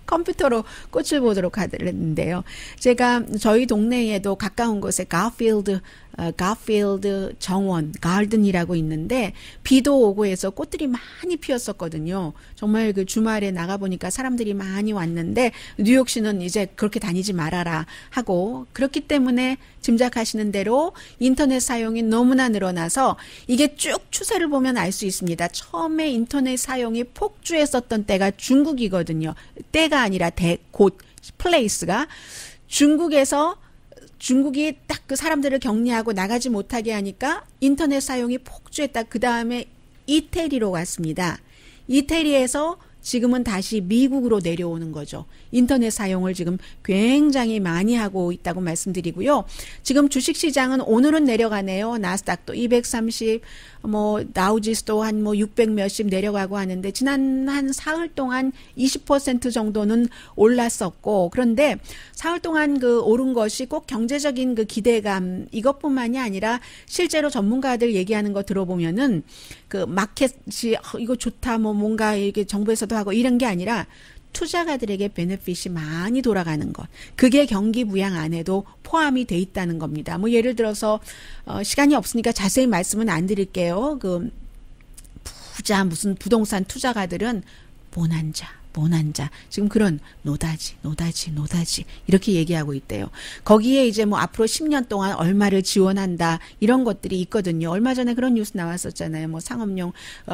컴퓨터로 꽃을 보도록 하는데요. 제가 저희 동네에도 가까운 곳에 가필드 정원, 가든이라고 있는데 비도 오고 해서 꽃들이 많이 피었었거든요. 정말 그 주말에 나가보니까 사람들이 많이 왔는데 뉴욕시는 이제 그렇게 다니지 말아라 하고 그렇기 때문에 짐작하시는 대로 인터넷 사용이 너무나 늘어나서 이게 쭉 추세를 보면 알 수 있습니다. 처음에 인터넷 사용이 폭주했었던 때가 중국이거든요. 때가 아니라 플레이스가 중국이 딱 그 사람들을 격리하고 나가지 못하게 하니까 인터넷 사용이 폭주했다. 그 다음에 이태리로 갔습니다. 이태리에서 지금은 다시 미국으로 내려오는 거죠. 인터넷 사용을 지금 굉장히 많이 하고 있다고 말씀드리고요. 지금 주식시장은 오늘은 내려가네요. 나스닥도 230, 다우지수도 한 600 몇십 내려가고 하는데 지난 한 사흘 동안 20% 정도는 올랐었고 그런데 사흘 동안 그 오른 것이 꼭 경제적인 그 기대감 이것뿐만이 아니라 실제로 전문가들 얘기하는 거 들어보면은 그 마켓이 이거 좋다 뭔가 이게 정부에서도 하고 이런 게 아니라 투자가들에게 베네핏이 많이 돌아가는 것. 그게 경기 부양 안에도 포함이 돼 있다는 겁니다. 예를 들어서 시간이 없으니까 자세히 말씀은 안 드릴게요. 그 무슨 부동산 투자가들은 모난자. 지금 그런 노다지 이렇게 얘기하고 있대요. 거기에 이제 앞으로 10년 동안 얼마를 지원한다 이런 것들이 있거든요. 얼마 전에 그런 뉴스 나왔었잖아요. 상업용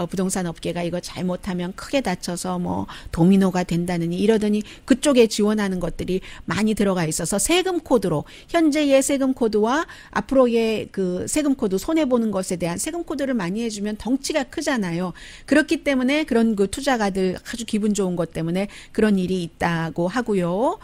부동산 업계가 이거 잘못하면 크게 다쳐서 도미노가 된다느니 이러더니 그쪽에 지원하는 것들이 많이 들어가 있어서 세금 코드로 현재의 세금 코드와 앞으로의 그 세금 코드 손해 보는 것에 대한 세금 코드를 많이 해주면 덩치가 크잖아요. 그렇기 때문에 그런 그 투자가들 아주 기분 좋은 것 때문에 그런 일이 있다고 하고요.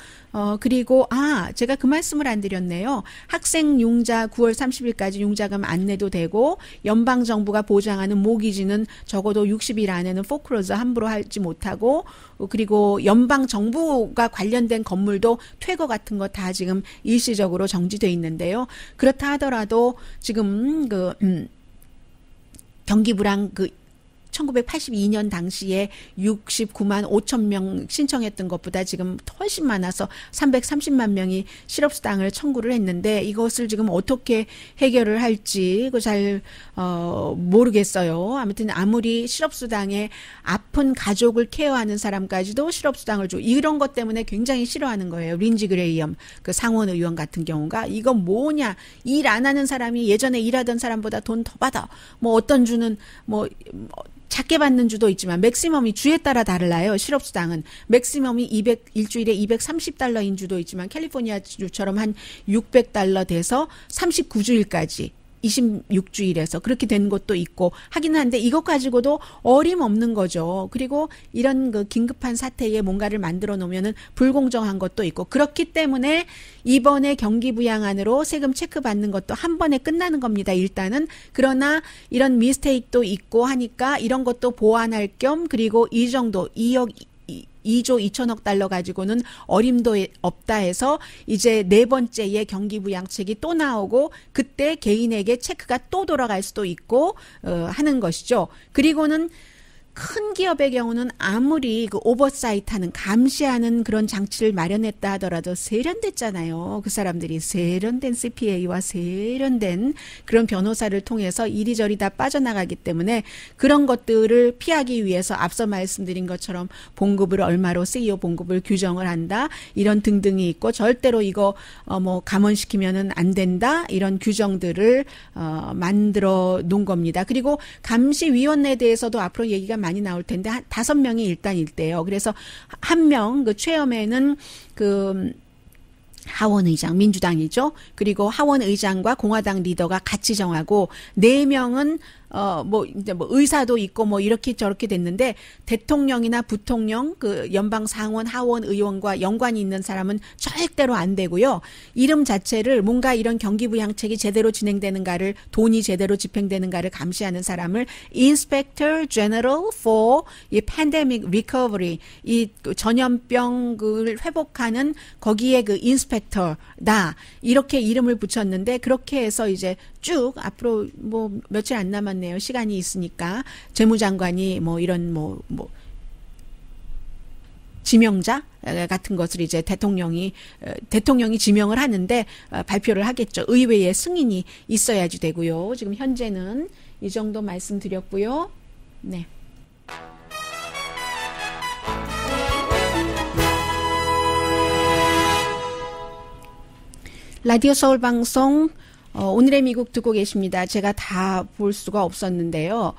그리고 제가 그 말씀을 안 드렸네요. 학생 융자 9월 30일까지 융자금 안 내도 되고 연방 정부가 보장하는 모기지는 적어도 60일 안에는 포크로즈 함부로 하지 못하고 그리고 연방 정부가 관련된 건물도 퇴거 같은 거 다 지금 일시적으로 정지돼 있는데요. 그렇다 하더라도 지금 경기 불황 1982년 당시에 69만 5천 명 신청했던 것보다 지금 훨씬 많아서 330만 명이 실업수당을 청구를 했는데 이것을 지금 어떻게 해결을 할지 잘 모르겠어요. 아무튼 아무리 실업수당에 아픈 가족을 케어하는 사람까지도 실업수당을 줘. 이런 것 때문에 굉장히 싫어하는 거예요. 린지 그레이엄 그 상원 의원 같은 경우가 이건 뭐냐. 일 안 하는 사람이 예전에 일하던 사람보다 돈 더 받아. 어떤 주는 작게 받는 주도 있지만 맥시멈이 주에 따라 달라요. 실업수당은 맥시멈이 일주일에 230달러인 주도 있지만 캘리포니아 주처럼 한 600달러 돼서 39주일까지 26주일에서 그렇게 된 것도 있고 하긴 한데 이것 가지고도 어림없는 거죠. 그리고 이런 그 긴급한 사태에 뭔가를 만들어 놓으면은 불공정한 것도 있고 그렇기 때문에 이번에 경기부양안으로 세금 체크 받는 것도 한 번에 끝나는 겁니다. 일단은 그러나 이런 미스테이크도 있고 하니까 이런 것도 보완할 겸 그리고 이 정도 2조 2천억 달러 가지고는 어림도 없다 해서 이제 네 번째의 경기부양책이 또 나오고 그때 개인에게 체크가 또 돌아갈 수도 있고 하는 것이죠. 그리고는 큰 기업의 경우는 아무리 그 오버사이트하는 감시하는 그런 장치를 마련했다 하더라도 세련됐잖아요. 그 사람들이 세련된 CPA와 세련된 그런 변호사를 통해서 이리저리 다 빠져나가기 때문에 그런 것들을 피하기 위해서 앞서 말씀드린 것처럼 봉급을 얼마로 CEO 봉급을 규정을 한다 이런 등등이 있고 절대로 이거 뭐 감원시키면은 안 된다 이런 규정들을 만들어 놓은 겁니다. 그리고 감시위원회에 대해서도 앞으로 얘기가 많이 나올 텐데 한 5명이 일단 있대요. 그래서 한 명 그 최엄에는 그 하원 의장 민주당이죠. 그리고 하원 의장과 공화당 리더가 같이 정하고 4명은 이제 의사도 있고 뭐 이렇게 저렇게 됐는데 대통령이나 부통령 그 연방 상원 하원 의원과 연관이 있는 사람은 절대로 안 되고요. 이름 자체를 뭔가 이런 경기부양책이 제대로 진행되는가를 돈이 제대로 집행되는가를 감시하는 사람을 Inspector General for 이 Pandemic Recovery 이 전염병을 회복하는 거기에 그 인스펙터다 이렇게 이름을 붙였는데 그렇게 해서 이제 쭉 앞으로 뭐 며칠 안 남았네요. 시간이 있으니까 재무장관이 뭐 이런 지명자 같은 것을 이제 대통령이 지명을 하는데 발표를 하겠죠. 의회의 승인이 있어야지 되고요. 지금 현재는 이 정도 말씀드렸고요. 네. 라디오 서울 방송 오늘의 미국 듣고 계십니다. 제가 다 볼 수가 없었는데요.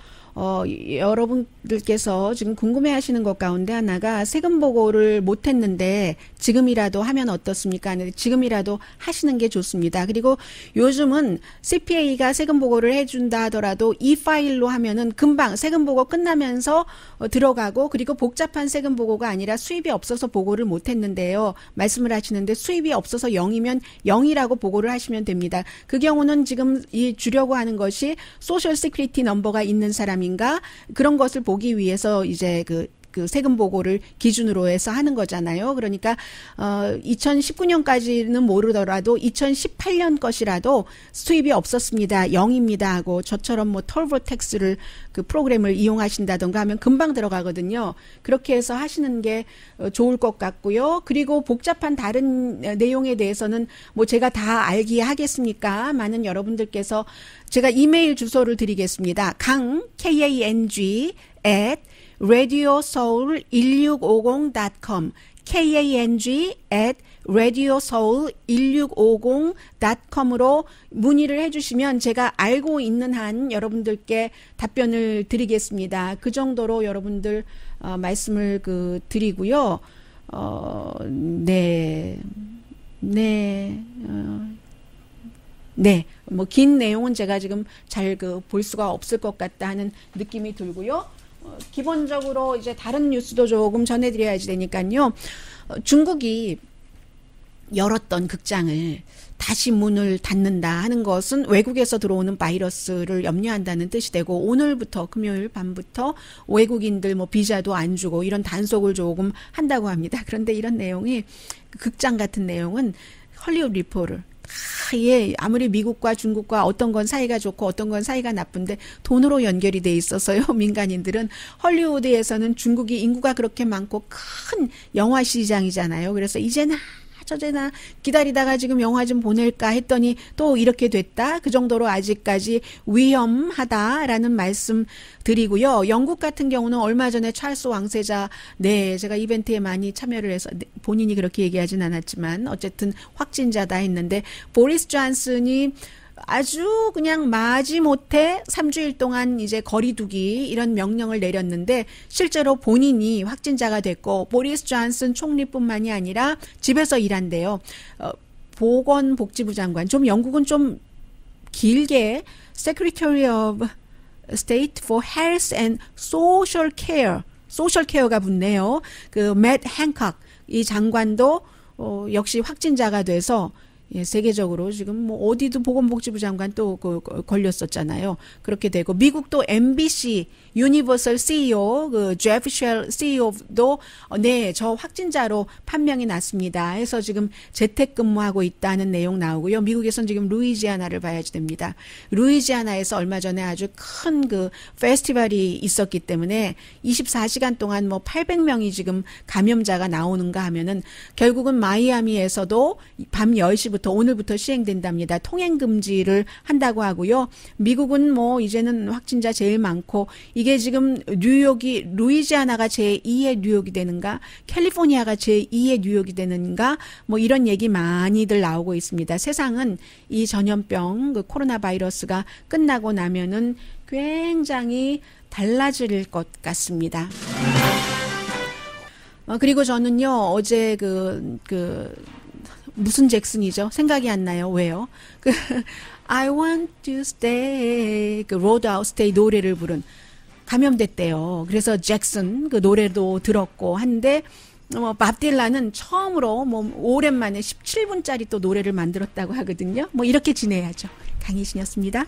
여러분들께서 지금 궁금해하시는 것 가운데 하나가 세금 보고를 못했는데 지금이라도 하면 어떻습니까? 지금이라도 하시는 게 좋습니다. 그리고 요즘은 CPA가 세금 보고를 해준다 하더라도 이 파일로 하면은 금방 세금 보고 끝나면서 들어가고 그리고 복잡한 세금 보고가 아니라 수입이 없어서 보고를 못했는데요. 말씀을 하시는데 수입이 없어서 0이면 0이라고 보고를 하시면 됩니다. 그 경우는 지금 주려고 하는 것이 소셜 시큐리티 넘버가 있는 사람이 인가 그런 것을 보기 위해서 이제 그 세금 보고를 기준으로 해서 하는 거잖아요. 그러니까 2019년까지는 모르더라도 2018년 것이라도 수입이 없었습니다. 0입니다 하고 저처럼 뭐 털보텍스를 그 프로그램을 이용하신다던가 하면 금방 들어가거든요. 그렇게 해서 하시는 게 좋을 것 같고요. 그리고 복잡한 다른 내용에 대해서는 뭐 제가 다 알기에 하겠습니까? 많은 여러분들께서 제가 이메일 주소를 드리겠습니다. KANG at radiosoul1650.com KANG at radiosoul1650.com으로 문의를 해주시면 제가 알고 있는 한 여러분들께 답변을 드리겠습니다. 그 정도로 여러분들 말씀을 드리고요. 뭐 긴 내용은 제가 지금 잘 볼 수가 없을 것 같다 하는 느낌이 들고요. 기본적으로 이제 다른 뉴스도 조금 전해드려야지 되니까요. 중국이 열었던 극장을 다시 문을 닫는다 하는 것은 외국에서 들어오는 바이러스를 염려한다는 뜻이 되고 오늘부터 금요일 밤부터 외국인들 뭐 비자도 안 주고 이런 단속을 조금 한다고 합니다. 그런데 이런 내용이 극장 같은 내용은 헐리우드 리포를 아무리 미국과 중국과 어떤 건 사이가 좋고 어떤 건 사이가 나쁜데 돈으로 연결이 돼 있어서요. 민간인들은 헐리우드에서는 중국이 인구가 그렇게 많고 큰 영화 시장이잖아요. 그래서 이제는 저제나 기다리다가 지금 영화 좀 보낼까 했더니 또 이렇게 됐다. 그 정도로 아직까지 위험하다라는 말씀 드리고요. 영국 같은 경우는 얼마 전에 찰스 왕세자 제가 이벤트에 많이 참여를 해서 본인이 그렇게 얘기하진 않았지만 어쨌든 확진자다 했는데 보리스 존슨이 아주 그냥 마지못해 3주일 동안 이제 거리두기 이런 명령을 내렸는데 실제로 본인이 확진자가 됐고 보리스 존슨 총리뿐만이 아니라 집에서 일한대요. 보건복지부 장관, 좀 영국은 좀 길게 Secretary of State for Health and Social Care, 소셜 케어가 붙네요. 그 맷 행콕 이 장관도 역시 확진자가 돼서 예, 세계적으로 지금 뭐 어디도 보건복지부 장관 또 걸렸었잖아요. 그렇게 되고 미국도 MBC 유니버설 CEO 그 제프 쉘 CEO도 네, 저 확진자로 판명이 났습니다. 해서 지금 재택근무하고 있다는 내용 나오고요. 미국에선 지금 루이지아나를 봐야지 됩니다. 루이지아나에서 얼마 전에 아주 큰 그 페스티벌이 있었기 때문에 24시간 동안 뭐 800명이 지금 감염자가 나오는가 하면은 결국은 마이애미에서도 밤 10시부터 오늘부터 시행된답니다. 통행 금지를 한다고 하고요. 미국은 뭐 이제는 확진자 제일 많고 이게 지금 뉴욕이 루이지아나가 제2의 뉴욕이 되는가 캘리포니아가 제2의 뉴욕이 되는가 뭐 이런 얘기 많이들 나오고 있습니다. 세상은 이 전염병 그 코로나 바이러스가 끝나고 나면은 굉장히 달라질 것 같습니다. 그리고 저는요 어제 무슨 잭슨이죠? 생각이 안 나요. 왜요? I want to stay 그 로드아웃 스테이 노래를 부른 감염됐대요. 그래서 잭슨 그 노래도 들었고 한데 밥 딜란은 처음으로 뭐 오랜만에 17분짜리 또 노래를 만들었다고 하거든요. 뭐 이렇게 지내야죠. 강희신이었습니다.